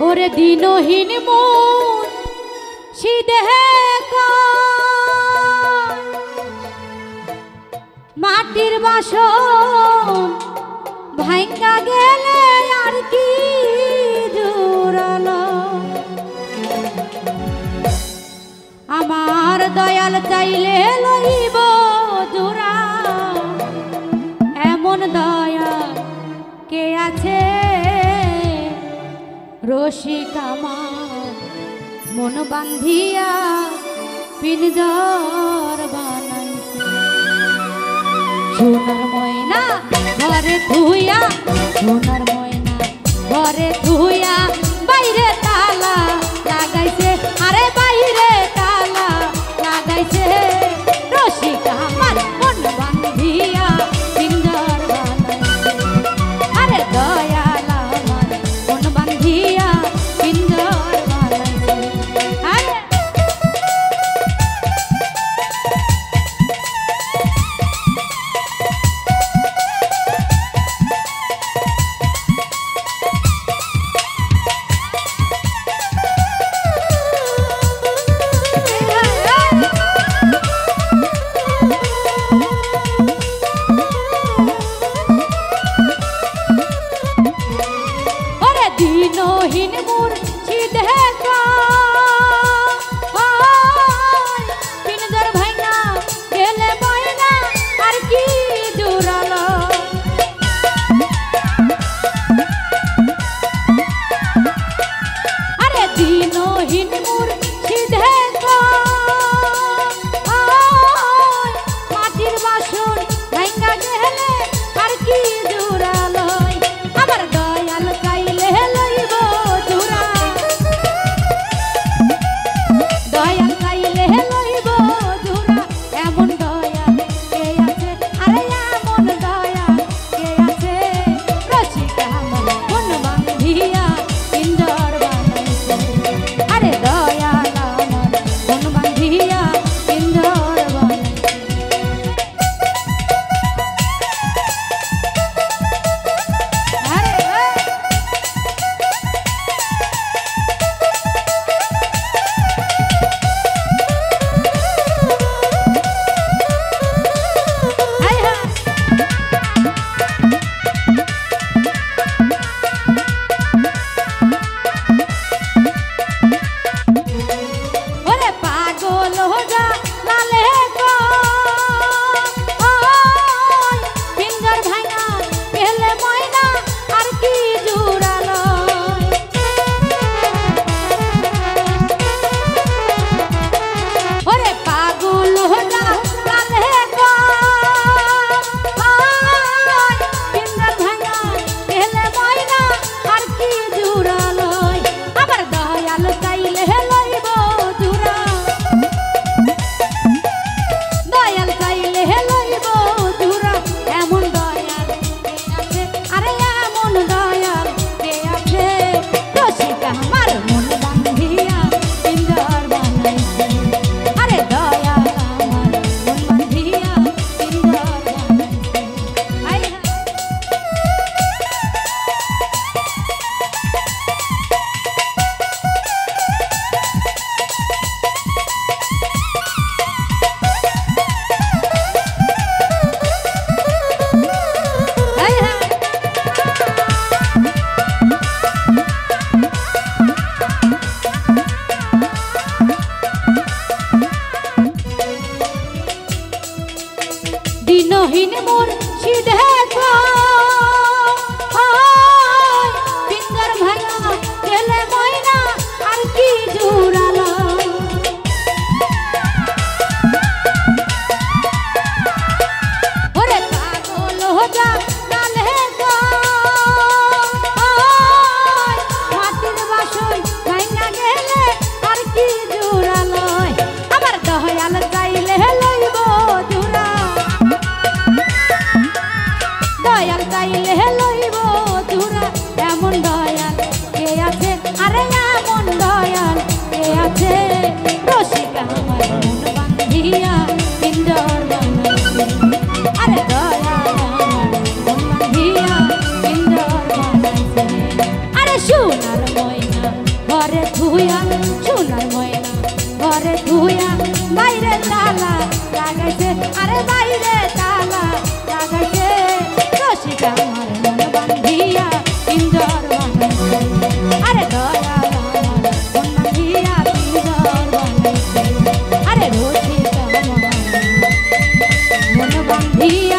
ওরে দিনহীন মন সিদেহে মাটির বাসন ভাঙ্গা গেলে আর কি জোরালো আমার দয়াল চাইলে লইব জোড়া এমন দয়া কে আছে রসিক আমার মন বান্ধিয়া পিনজর বানাইছে সোনার ময়না ঘরে ধুইয়া সোনার ময়না ঘরে ধুইয়া বাইরে তালা লাগাইছে আরে বাইরে তালা লাগাইছে রসিক আমার মন বান্ধিয়া পিনজর বানাইছে আরে দয়াল আমার মন বান্ধিয়া পিনজর বানাইছে আরে দিনহীন মোর সিধে পিনজর ভাঙা গেলে ময়না আর কি জোরালো আরে দিনহীন মোর সিধে মাটির বাসন ভাঙা গেলে আর কি জোরালো আমার দয়াল চাইলে লইব জোড়া দয়াল চাইলে লইব জোড়া এমন দয়াল কে আছে আরে এমন দয়াল কে আছে রসিক আমার মন বান্ধিয়া পিনজর বানাইছে আরে দয়াল আমার মন বান্ধিয়া পিনজর বানাইছে দিনহীন মোর সিধে পিনজর ভাঙা গেলে ময়না আর কি জোরালো ওরে পাগল হোজা কালে মাটির বাসন ভাঙা গেলে আর কি জোরালো আমার দয়াল চাইলে লইব জোড়া দয়াল চাইলে লইব জোড়া এমন দয়াল কে আছে আরে এমন দয়াল কে আছে রসিক আমার মন বান্ধিয়া পিনজর বানাইছে আরে দয়াল আমার মন বান্ধিয়া পিনজর বানাইছে আরে সোনার ময়না ধুইয়া সোনার ময়না ঘরে ধুইয়া বাইরে তালা লাগাইছে আরে বাইরে তালা লাগাইছে রসিক আমার মন বান্ধিয়া পিঞ্জর বানাইছে আরে দয়াল আমার মন বান্ধিয়া পিঞ্জর বানাইছে আরে রসিক আমার মন বান্ধিয়া